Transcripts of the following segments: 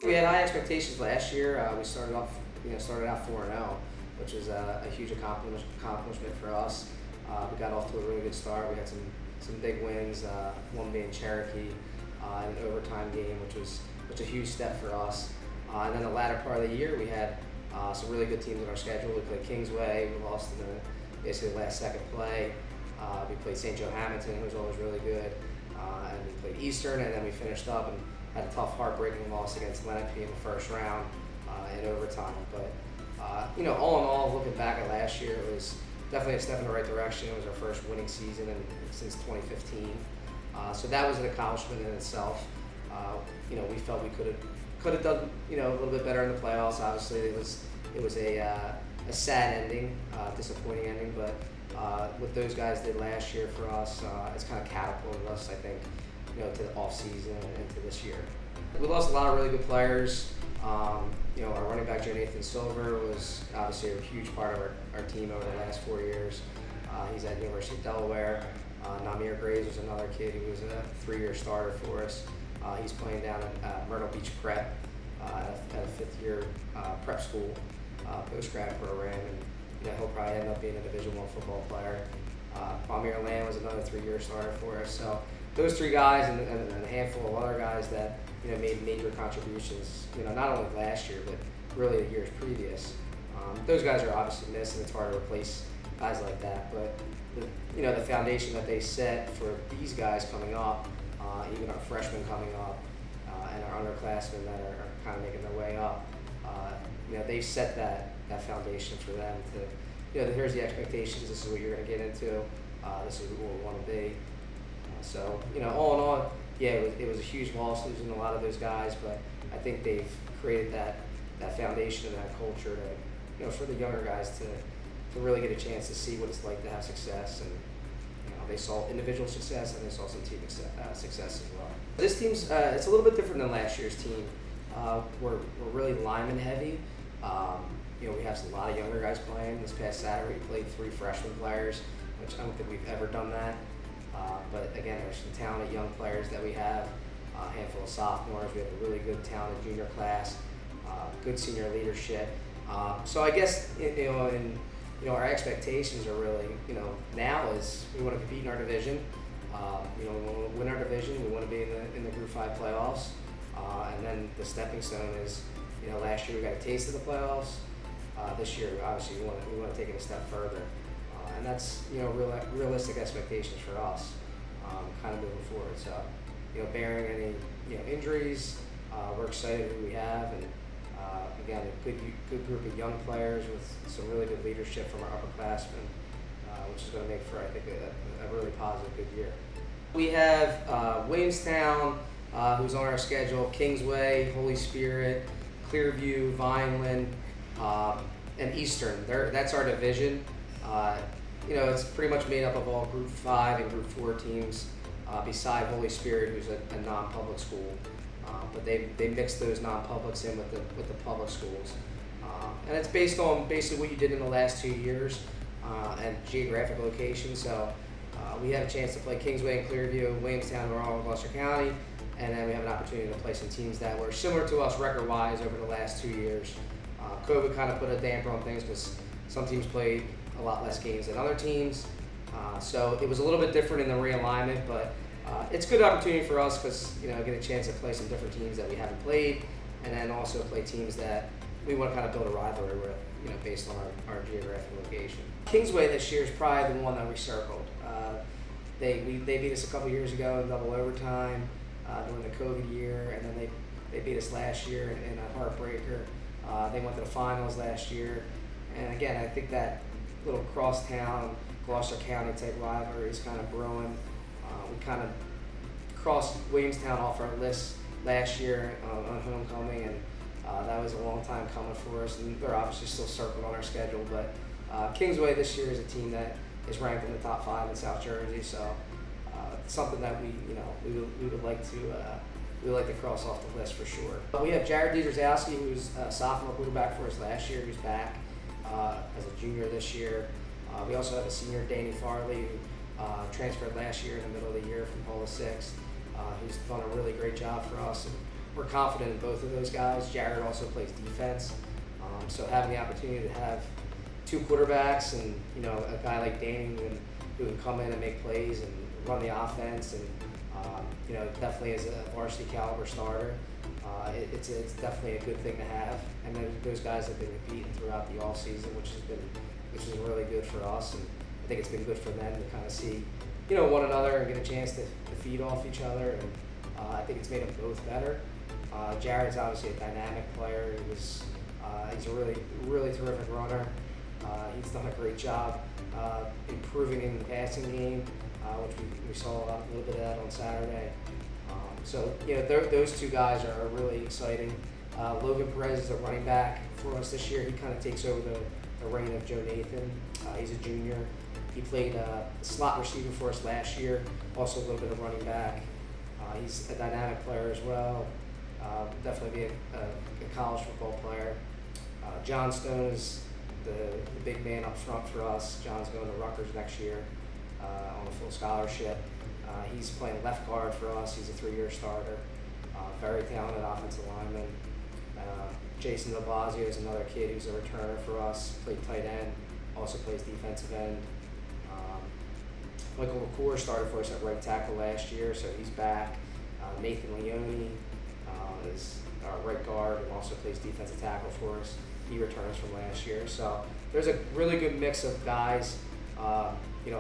We had high expectations last year. We started out 4-0, which was a huge accomplishment for us. We got off to a really good start. We had some big wins. One being Cherokee in an overtime game, which was a huge step for us. And then the latter part of the year, we had some really good teams on our schedule. We played Kingsway. We lost in basically the last second play. We played St. Joe Hamilton, who was always really good. And we played Eastern, and then we finished up and had a tough, heartbreaking loss against Lenape in the first round in overtime. But all in all, looking back at last year, it was definitely a step in the right direction. It was our first winning season since 2015. So that was an accomplishment in itself. We felt we could have done a little bit better in the playoffs. Obviously, it was a sad ending, disappointing ending. But what those guys did last year for us, it's kind of catapulted us, I think, to the off season and into this year. We lost a lot of really good players. Our running back Nathan Silver was obviously a huge part of our team over the last 4 years. He's at University of Delaware. Namir Graves was another kid who was a 3-year starter for us. He's playing down at Myrtle Beach Prep at a 5th-year prep school post-grad program, and he'll probably end up being a Division I football player. Amir Lamb was another 3-year starter for us. So those 3 guys and a handful of other guys that made major contributions, not only last year but really the years previous. Those guys are obviously missed, and it's hard to replace guys like that. But the foundation that they set for these guys coming up, even our freshmen coming up, and our underclassmen that are kind of making their way up, they've set that foundation for them to, here's the expectations. This is what you're going to get into. This is what we want to be. So all in all, yeah, it was a huge loss losing a lot of those guys, but I think they've created that foundation and that culture to, for the younger guys to really get a chance to see what it's like to have success. And they saw individual success and they saw some team success as well. This team's it's a little bit different than last year's team. We're really lineman heavy. We have a lot of younger guys playing. This past Saturday we played 3 freshman players, which I don't think we've ever done that. But again, there's some talented young players that we have, a handful of sophomores. We have a really good talented junior class, good senior leadership. So I guess our expectations are really now is we want to compete in our division. We want to win our division. We want to be in the Group 5 playoffs. And then the stepping stone is last year we got a taste of the playoffs. This year obviously we want to take it a step further. And that's realistic expectations for us, kind of moving forward. So bearing any injuries, we're excited who we have, and again a good group of young players with some really good leadership from our upperclassmen, which is going to make for, I think, a really positive good year. We have Williamstown, who's on our schedule, Kingsway, Holy Spirit, Clearview, Vineland, and Eastern. That's our division. It's pretty much made up of all Group 5 and Group 4 teams, beside Holy Spirit, who's a non-public school. But they mix those non-publics in with the public schools. And it's based on basically what you did in the last 2 years and geographic location. So we have a chance to play Kingsway and Clearview, Williamstown, we're all in Gloucester County, and then we have an opportunity to play some teams that were similar to us record-wise over the last 2 years. COVID kind of put a damper on things because some teams played a lot less games than other teams. So it was a little bit different in the realignment, but it's a good opportunity for us because get a chance to play some different teams that we haven't played, and then also play teams that we want to kind of build a rivalry with, based on our geographic location. Kingsway this year is probably the one that we circled. They beat us a couple years ago in double overtime during the COVID year, and then they beat us last year in a heartbreaker. They went to the finals last year, and again, I think that little crosstown, Gloucester County type rivalry is kind of growing. We kind of crossed Williamstown off our list last year on homecoming, and that was a long time coming for us, and they're obviously still circled on our schedule. But Kingsway this year is a team that is ranked in the top 5 in South Jersey, so something that we would like to cross off the list for sure. We have Jared Dietrzowski, who's a sophomore quarterback for us last year, who's back as a junior this year. We also have a senior, Danny Farley, who transferred last year in the middle of the year from Paula 6. Who's done a really great job for us. And we're confident in both of those guys. Jared also plays defense, so having the opportunity to have two quarterbacks and a guy like Danny who can come in and make plays and run the offense, and definitely as a varsity caliber starter, it's definitely a good thing to have. And then those guys have been competing throughout the off season, which is really good for us, and I think it's been good for them to kind of see one another and get a chance to feed off each other, and I think it's made them both better. Jared's obviously a dynamic player. He's a really terrific runner. He's done a great job improving in the passing game, which we saw a little bit of that on Saturday. So those two guys are really exciting. Logan Perez is a running back for us this year. He kind of takes over the reign of Joe Nathan. He's a junior. He played slot receiver for us last year, also a little bit of running back. He's a dynamic player as well. Definitely be a college football player. John Stone is the big man up front for us. John's going to Rutgers next year on a full scholarship. He's playing left guard for us. He's a 3-year starter. Very talented offensive lineman. Jason de Blasio is another kid who's a returner for us. Played tight end, also plays defensive end. Michael McCour started for us at right tackle last year, so he's back. Nathan Leone is our right guard and also plays defensive tackle for us. He returns from last year. So there's a really good mix of guys,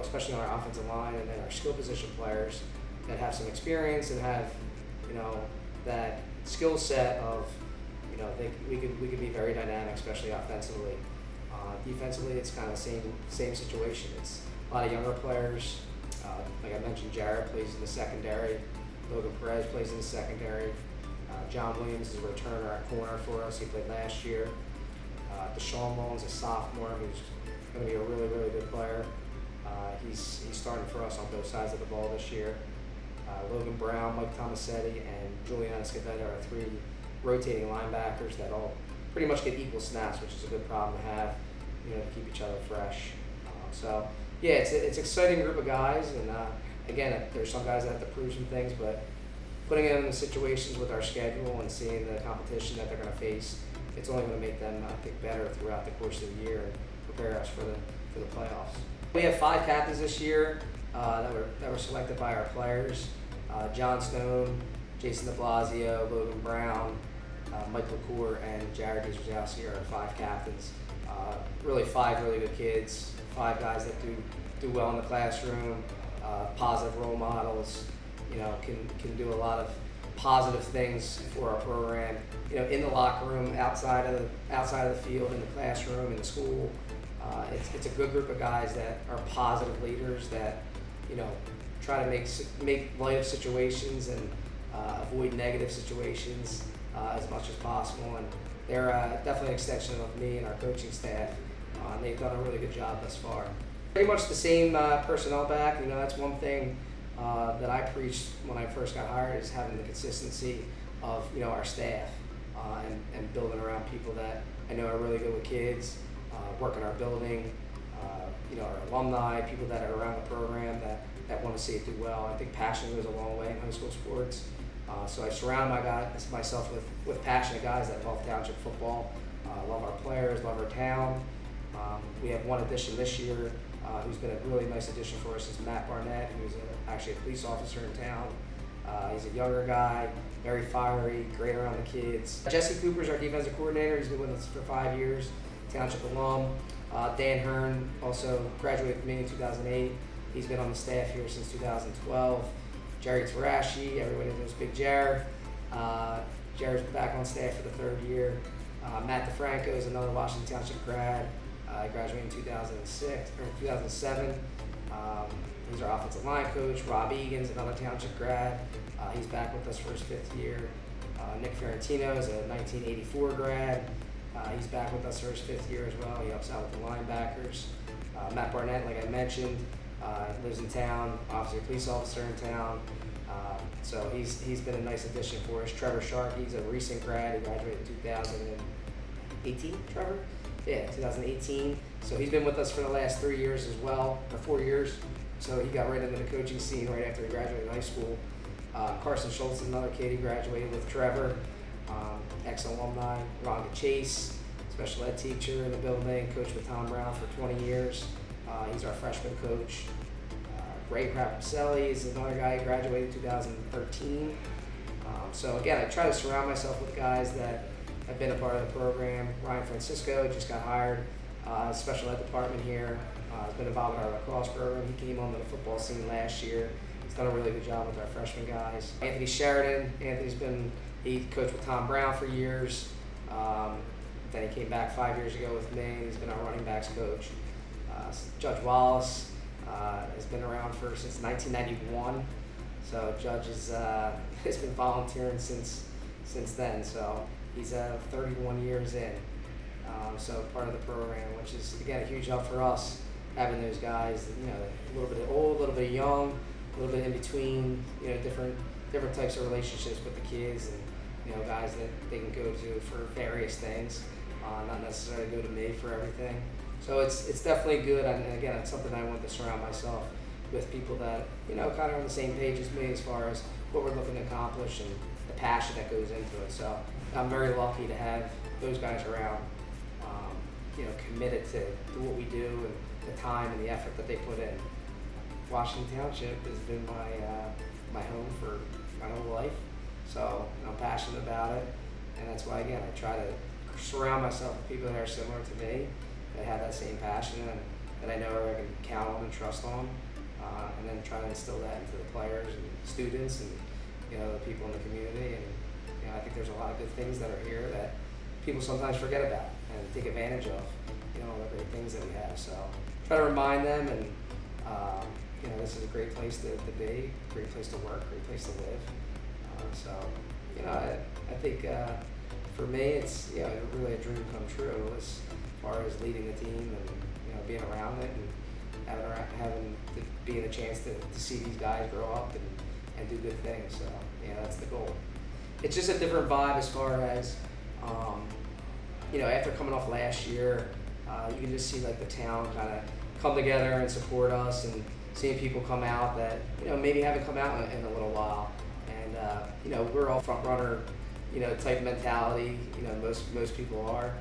especially on our offensive line, and then our skill position players that have some experience and have, that skill set of, we could be very dynamic, especially offensively. Defensively, it's kind of the same situation. It's a lot of younger players. Like I mentioned, Jared plays in the secondary. Logan Perez plays in the secondary. John Williams is a returner at corner for us. He played last year. Deshaun Mullins, a sophomore, who's going to be a really, really good player. He's starting for us on both sides of the ball this year. Logan Brown, Mike Tomasetti, and Juliana Scavetta are 3 rotating linebackers that all pretty much get equal snaps, which is a good problem to have, to keep each other fresh. So yeah, it's an exciting group of guys, and again, there's some guys that have to prove some things, but putting them in the situations with our schedule and seeing the competition that they're going to face, it's only going to make them, I think, better throughout the course of the year and prepare us for the playoffs. We have 5 captains this year that were selected by our players. John Stone, Jason de Blasio, Logan Brown, Mike McCour, and Jared Gierzowski are 5 captains. Really 5 really good kids, 5 guys that do well in the classroom, positive role models, can do a lot of positive things for our program, in the locker room, outside of the field, in the classroom, in the school. It's a good group of guys that are positive leaders that, try to make light of situations and avoid negative situations as much as possible. And they're definitely an extension of me and our coaching staff. And they've done a really good job thus far. Pretty much the same personnel back. That's one thing that I preached when I first got hired, is having the consistency of our staff and building around people that I know are really good with kids, work in our building, our alumni, people that are around the program that want to see it do well. I think passion goes a long way in high school sports. So I surround myself with passionate guys that love township football, love our players, love our town. We have one addition this year who's been a really nice addition for us, is Matt Barnett, who's actually a police officer in town. He's a younger guy, very fiery, great around the kids. Jesse Cooper's our defensive coordinator. He's been with us for 5 years, township alum. Dan Hearn also graduated with me in 2008. He's been on the staff here since 2012. Jerry Tarashi, everybody knows Big Jer. Jerry's back on staff for the 3rd year. Matt DeFranco is another Washington Township grad. He graduated in 2007. He's our offensive line coach. Rob Egan's another Township grad. He's back with us for his 5th year. Nick Ferrantino is a 1984 grad. He's back with us for his 5th year as well. He helps out with the linebackers. Matt Barnett, like I mentioned, lives in town, obviously a police officer in town. So he's been a nice addition for us. Trevor Sharkey, he's a recent grad. He graduated in 2018, Trevor? Yeah, 2018. So he's been with us for the last 3 years as well, or 4 years. So he got right into the coaching scene right after he graduated high school. Carson Schultz is another kid who graduated with Trevor, ex-alumni. Rhonda Chase, special ed teacher in the building, coached with Tom Brown for 20 years. He's our freshman coach. Ray Rapacelli is another guy who graduated in 2013. So again, I try to surround myself with guys that have been a part of the program. Ryan Francisco just got hired, special ed department here. Has been involved in our lacrosse program. He came onto the football scene last year. He's done a really good job with our freshman guys. Anthony Sheridan. He coached with Tom Brown for years. Then he came back 5 years ago with me, and he's been our running backs coach. Judge Wallace has been around since 1991. So Judge has been volunteering since then. So he's 31 years in. So part of the program, which is again a huge help for us, having those guys, a little bit old, a little bit young, a little bit in between, different types of relationships with the kids, and guys that they can go to for various things, not necessarily go to me for everything. So it's definitely good, and again, it's something I want to surround myself with people that kind of on the same page as me as far as what we're looking to accomplish and the passion that goes into it. So I'm very lucky to have those guys around, committed to what we do and the time and the effort that they put in. Washington Township has been my home for my whole life, so I'm passionate about it, and that's why again I try to surround myself with people that are similar to me, that have that same passion and that I know I can count on and trust on, and then try to instill that into the players and students and the people in the community. And I think there's a lot of good things that are here that people sometimes forget about and take advantage of, all the great things that we have. So try to remind them, and this is a great place to be, great place to work, great place to live. So I think for me it's really a dream come true as far as leading the team and being around it and having being a chance to see these guys grow up and do good things. So that's the goal. It's just a different vibe as far as after coming off last year, you can just see like the town kind of come together and support us, and seeing people come out that maybe haven't come out in a little while, and we're all front runner type mentality. Most people are.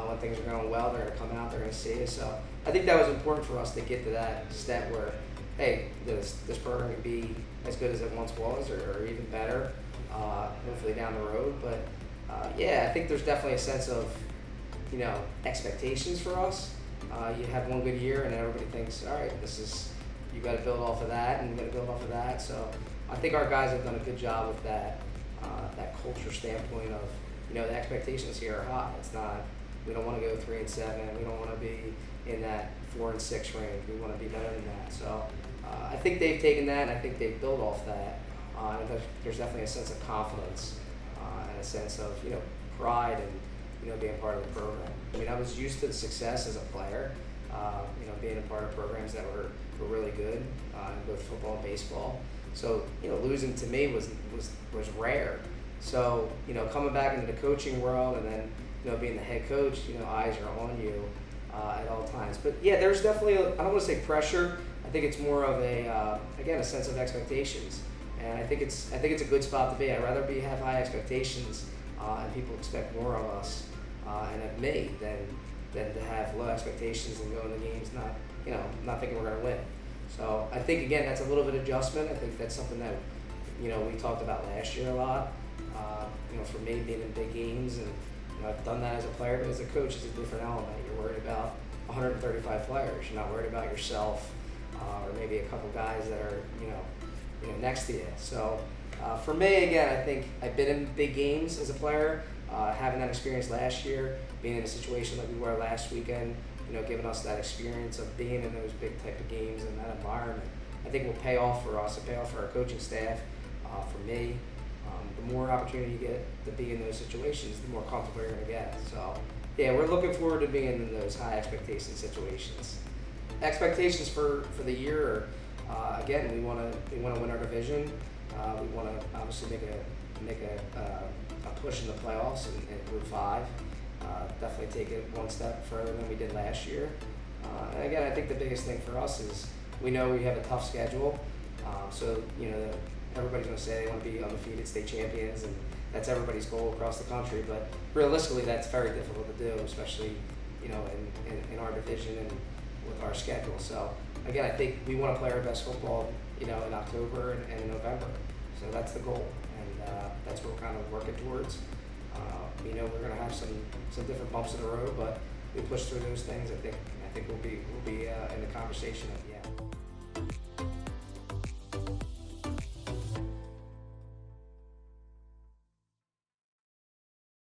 When things are going well, they're going to come out, they're going to see us. So I think that was important for us to get to that step where, hey, this program can be as good as it once was, or even better, hopefully down the road. But I think there's definitely a sense of expectations for us. You have one good year, and everybody thinks, all right, you got to build off of that, and you got to build off of that. So I think our guys have done a good job with that culture standpoint of the expectations here are high. It's not. We don't want to go 3-7. We don't want to be in that 4-6 range. We want to be better than that. So I think they've taken that, and I think they've built off that. And there's definitely a sense of confidence and a sense of pride and being part of the program. I mean, I was used to the success as a player. Being a part of programs that were really good in both football and baseball. So losing to me was rare. So coming back into the coaching world, and then being the head coach, eyes are on you at all times. But there's definitely I don't want to say pressure. I think it's more of a sense of expectations, and I think it's a good spot to be. I'd rather have high expectations and people expect more of us and of me than to have low expectations and go into games not thinking we're going to win. So I think again that's a little bit of adjustment. I think that's something that we talked about last year a lot. For me being in big games, and I've done that as a player, but as a coach it's a different element. You're worried about 135 players. You're not worried about yourself or maybe a couple guys that are next to you. So for me, again, I think I've been in big games as a player, having that experience last year, being in a situation like we were last weekend, giving us that experience of being in those big type of games and that environment, I think will pay off for us, and pay off for our coaching staff, for me. The more opportunity you get to be in those situations, the more comfortable you're going to get. So, we're looking forward to being in those high expectation situations. Expectations for the year are, again, we want to win our division. We want to obviously make a push in the playoffs in Group 5. Definitely take it one step further than we did last year. And again, I think the biggest thing for us is we know we have a tough schedule. So everybody's going to say they want to be undefeated state champions, and that's everybody's goal across the country. But realistically, that's very difficult to do, especially in our division and with our schedule. So again, I think we want to play our best football, in October and in November. So that's the goal, and that's what we're kind of working towards. We're going to have some different bumps in the road, but we push through those things. I think we'll be in the conversation at the end.